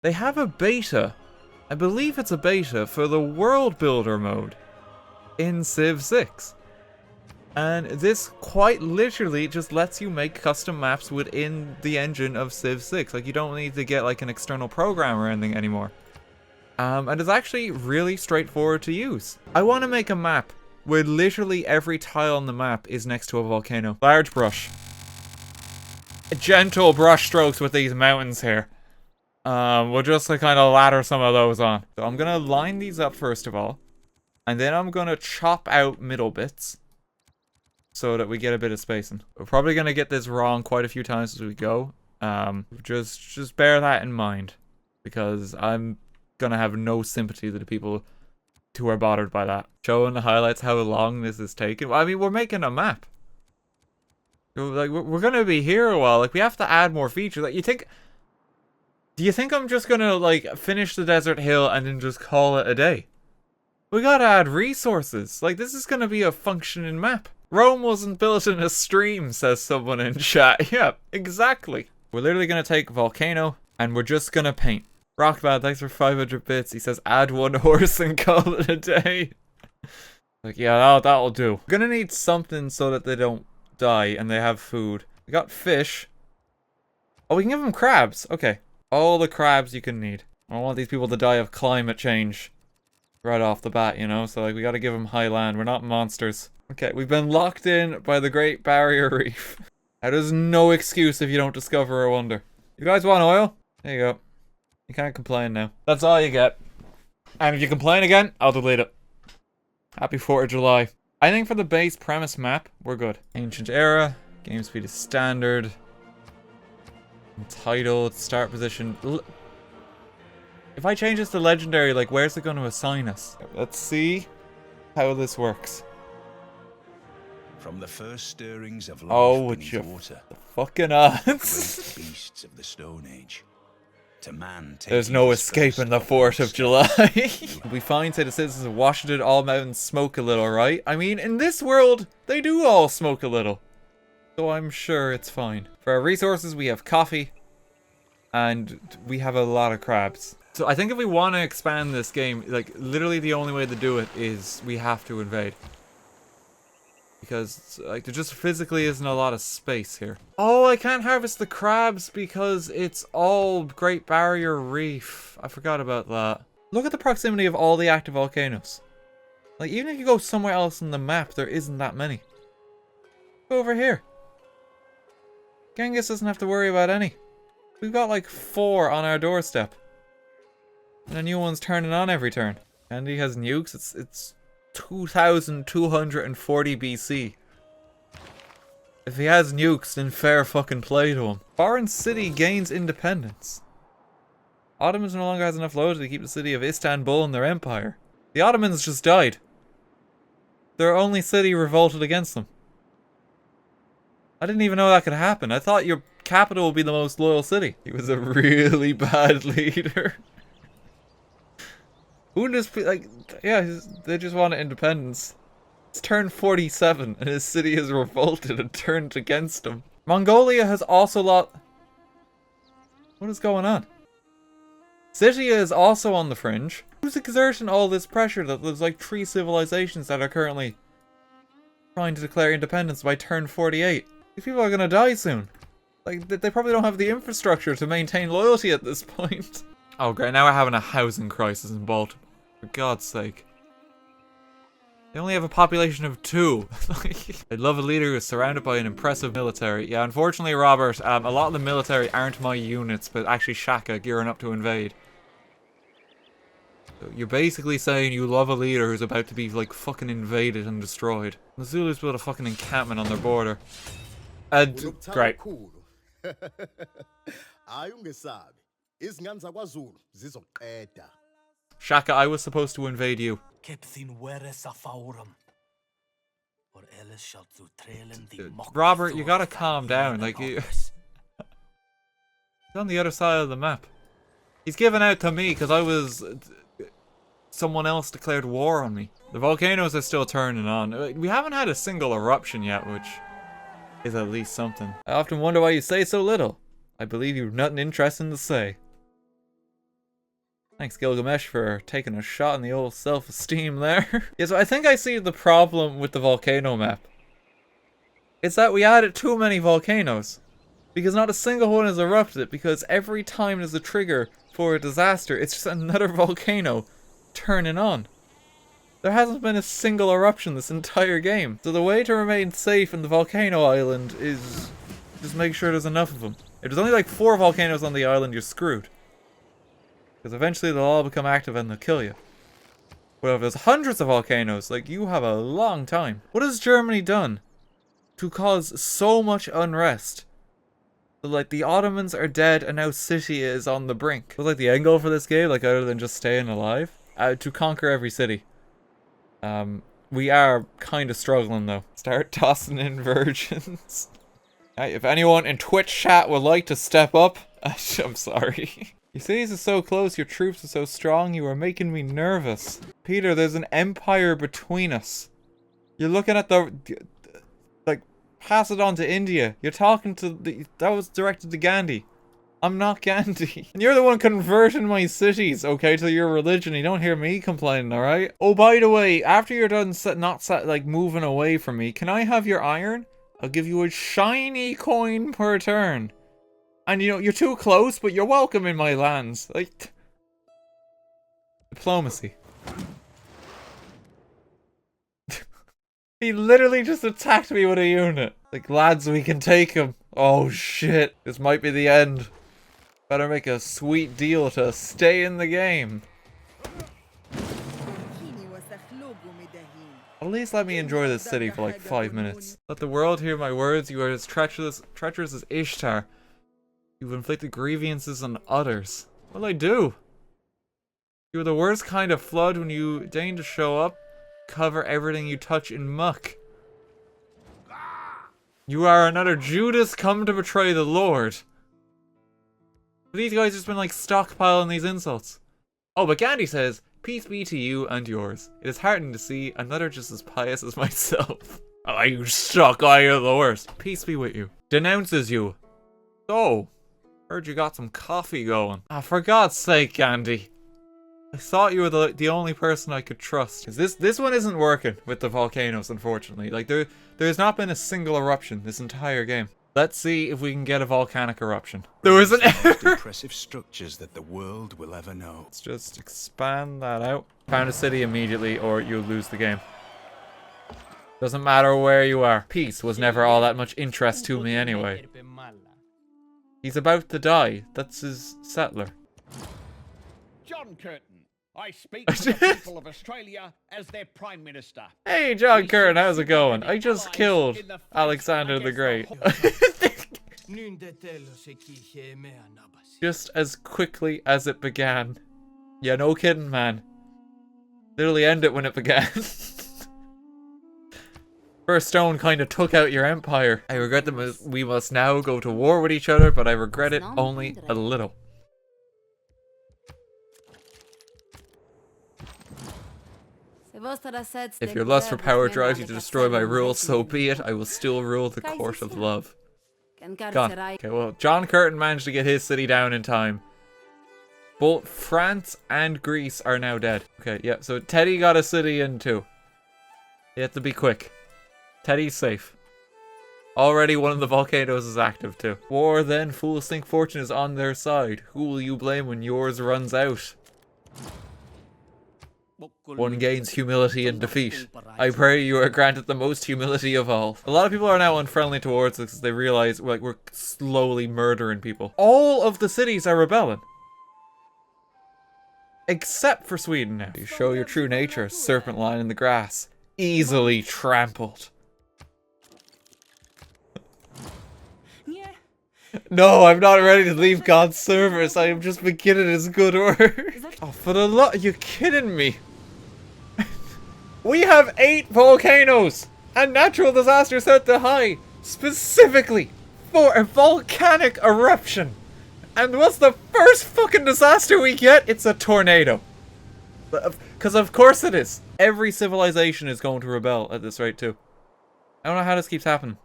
They have a beta. I believe it's a beta for the World Builder mode in Civ 6. And this quite literally just lets you make custom maps within the engine of Civ 6. Like, you don't need to get like an external program or anything anymore. And it's actually really straightforward to use. I want to make a map where literally every tile on the map is next to a volcano. Large brush. Gentle brush strokes with these mountains here. We'll just like kind of ladder some of those on. So I'm gonna line these up first of all. And then I'm gonna chop out middle bits. So that we get a bit of spacing. We're probably gonna get this wrong quite a few times as we go. Just bear that in mind. Because I'm gonna have no sympathy to the people who are bothered by that. Showing the highlights how long this is taking. Well, I mean, we're making a map. Like, we're gonna be here a while. Like, we have to add more features. Like, do you think I'm just gonna, like, finish the desert hill and then just call it a day? We gotta add resources. Like, this is gonna be a functioning map. Rome wasn't built in a stream, says someone in chat. Yeah, exactly. We're literally gonna take Volcano, and we're just gonna paint. Rockbad, thanks for 500 bits. He says, add one horse and call it a day. Like, yeah, that'll do. We're gonna need something so that they don't die and they have food. We got fish. Oh, we can give them crabs. Okay. All the crabs you can need. I don't want these people to die of climate change right off the bat, you know? So, like, we gotta give them high land. We're not monsters. Okay, we've been locked in by the Great Barrier Reef. That is no excuse if you don't discover a wonder. You guys want oil? There you go. You can't complain now. That's all you get. And if you complain again, I'll delete it. Happy 4th of July. I think for the base premise map, we're good. Ancient Era. Game speed is standard. Entitled. Start position. If I change this to legendary, like, where's it going to assign us? Let's see how this works. From the first stirrings of life beneath water, the fucking odds. Great beasts of the Stone Age. To man, there's no escaping the 4th of July. We find, say, the citizens of Washington, all mountains smoke a little, right? I mean, in this world, they do all smoke a little. So I'm sure it's fine. For our resources, we have coffee. And we have a lot of crabs. So I think if we want to expand this game, like, literally the only way to do it is we have to invade. Because, like, there just physically isn't a lot of space here. Oh, I can't harvest the crabs because it's all Great Barrier Reef. I forgot about that. Look at the proximity of all the active volcanoes. Like, even if you go somewhere else on the map, there isn't that many. Go over here. Genghis doesn't have to worry about any. We've got like 4 on our doorstep. And a new one's turning on every turn. And he has nukes. It's 2240 BC. If he has nukes, then fair fucking play to him. Foreign city gains independence. Ottomans no longer has enough loyalty to keep the city of Istanbul in their empire. The Ottomans just died. Their only city revolted against them. I didn't even know that could happen. I thought your capital would be the most loyal city. He was a really bad leader. Who just like, yeah, they just wanted independence. It's turned 47 and his city has revolted and turned against him. Mongolia has also lost. What is going on? Scythia is also on the fringe. Who's exerting all this pressure that there's like 3 civilizations that are currently trying to declare independence by turn 48? These people are gonna die soon. Like, they probably don't have the infrastructure to maintain loyalty at this point. Oh great, now we're having a housing crisis in Baltimore. For God's sake. They only have a population of 2. I'd love a leader who is surrounded by an impressive military. Yeah, unfortunately, Robert, a lot of the military aren't my units, but actually Shaka gearing up to invade. So you're basically saying you love a leader who's about to be, like, fucking invaded and destroyed. The Zulus built a fucking encampment on their border. Great. Shaka, I was supposed to invade you. Robert, you gotta calm down. Like, he's on the other side of the map. He's given out to me because I was... someone else declared war on me. The volcanoes are still turning on. We haven't had a single eruption yet, which is at least something. I often wonder why you say so little. I believe you've nothing interesting to say. Thanks, Gilgamesh, for taking a shot in the old self-esteem there. Yeah, so I think I see the problem with the volcano map. It's that we added too many volcanoes. Because not a single one has erupted, because every time there's a trigger for a disaster, it's just another volcano turning on. There hasn't been a single eruption this entire game. So the way to remain safe in the volcano island is just make sure there's enough of them. If there's only like 4 volcanoes on the island, you're screwed. Because eventually they'll all become active and they'll kill you. But if there's hundreds of volcanoes, like, you have a long time. What has Germany done to cause so much unrest? Like, the Ottomans are dead and now city is on the brink. What's like the end goal for this game, like, other than just staying alive? To conquer every city. We are kind of struggling though. Start tossing in virgins. If anyone in Twitch chat would like to step up, I'm sorry. You cities are so close, your troops are so strong, you are making me nervous. Peter, there's an empire between us. You're looking at the... Like, pass it on to India. You're talking to the... That was directed to Gandhi. I'm not Gandhi. And you're the one converting my cities, okay, to your religion. You don't hear me complaining, alright? Oh, by the way, after you're done like, moving away from me, can I have your iron? I'll give you a shiny coin per turn. And you know, you're too close, but you're welcome in my lands. Like... Diplomacy. He literally just attacked me with a unit. Like, lads, we can take him. Oh shit, this might be the end. Better make a sweet deal to stay in the game. At least let me enjoy this city for like 5 minutes. Let the world hear my words. You are as treacherous as Ishtar. You've inflicted grievances on others. What'll I do? You're the worst kind of flood. When you deign to show up, cover everything you touch in muck. You are another Judas come to betray the Lord. These guys just been like stockpiling these insults. Oh, but Gandhi says, peace be to you and yours. It is heartening to see another just as pious as myself. Oh, you suck, I are the worst. Peace be with you. Denounces you. So, heard you got some coffee going. Ah, for God's sake, Gandhi. I thought you were the only person I could trust. This one isn't working with the volcanoes, unfortunately. Like, there's not been a single eruption this entire game. Let's see if we can get a volcanic eruption. There was an error! Impressive structures that the world will ever know. Let's just expand that out. Found a city immediately or you'll lose the game. Doesn't matter where you are. Peace was never all that much interest to me anyway. He's about to die. That's his settler. John Curtin. I speak to the people of Australia as their Prime Minister. Hey, John Curtin, how's it going? I just killed Alexander the Great. Just as quickly as it began. Yeah, no kidding, man. Literally end it when it began. First stone kind of took out your empire. I regret that we must now go to war with each other, but I regret it only a little. If your lust for power drives you to destroy my rule, so be it. I will still rule the court of love. Gone. Okay, well, John Curtin managed to get his city down in time. Both France and Greece are now dead. Okay, yeah, so Teddy got a city in too. You have to be quick. Teddy's safe. Already one of the volcanoes is active too. War then, fools think fortune is on their side. Who will you blame when yours runs out? One gains humility in defeat. I pray you are granted the most humility of all. A lot of people are now unfriendly towards us because they realize like we're slowly murdering people. All of the cities are rebelling. Except for Sweden now. You show your true nature, serpent lying in the grass. Easily trampled. No, I'm not ready to leave God's service. I am just beginning his good work. Oh, for the love, you're kidding me. We have 8 volcanoes and natural disasters set to high specifically for a volcanic eruption. And what's the first fucking disaster we get? It's a tornado. Because of course it is. Every civilization is going to rebel at this rate too. I don't know how this keeps happening.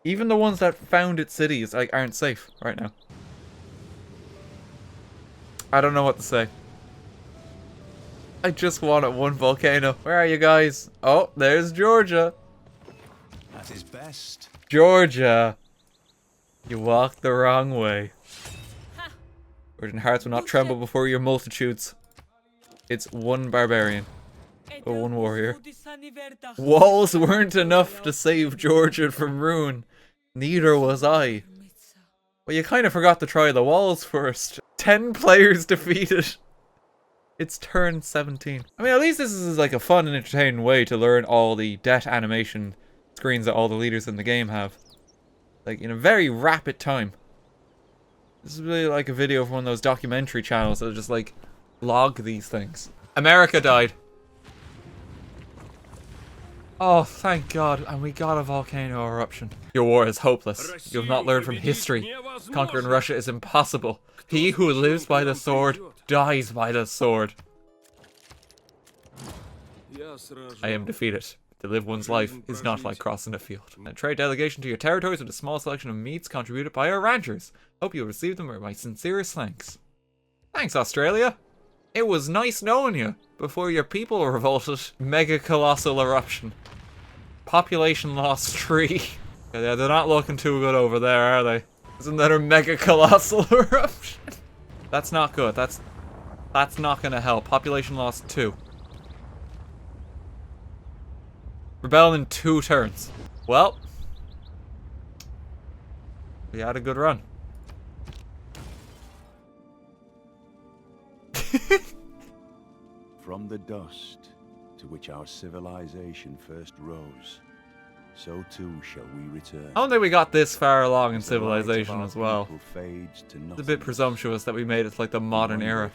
Even the ones that founded cities like aren't safe right now. I don't know what to say. I just wanted one volcano. Where are you guys? Oh, there's Georgia. At his best. Georgia. You walked the wrong way. Virgin hearts will not tremble before your multitudes. It's one barbarian. Or one warrior. Walls weren't enough to save Georgia from ruin. Neither was I. Well, you kind of forgot to try the walls first. 10 players defeated. It's turn 17. I mean, at least this is like a fun and entertaining way to learn all the death animation screens that all the leaders in the game have. Like, in a very rapid time. This is really like a video from one of those documentary channels that just like log these things. America died. Oh, thank God. And we got a volcano eruption. Your war is hopeless. You have not learned from history. Conquering Russia is impossible. He who lives by the sword dies by the sword. I am defeated. To live one's life is not like crossing a field. A trade delegation to your territories with a small selection of meats contributed by our ranchers. Hope you'll receive them with my sincerest thanks. Thanks, Australia. It was nice knowing you before your people revolted. Mega colossal eruption. Population loss 3. Yeah, they're not looking too good over there, are they? There's another mega colossal eruption. That's not good. That's not gonna help. Population loss 2. Rebel in 2 turns. Well, we had a good run. From the dust to which our civilization first rose, so too shall we return. I don't think we got this far along in As the light of civilization our as well. people fades to It's a bit presumptuous that we made it to like the modern era.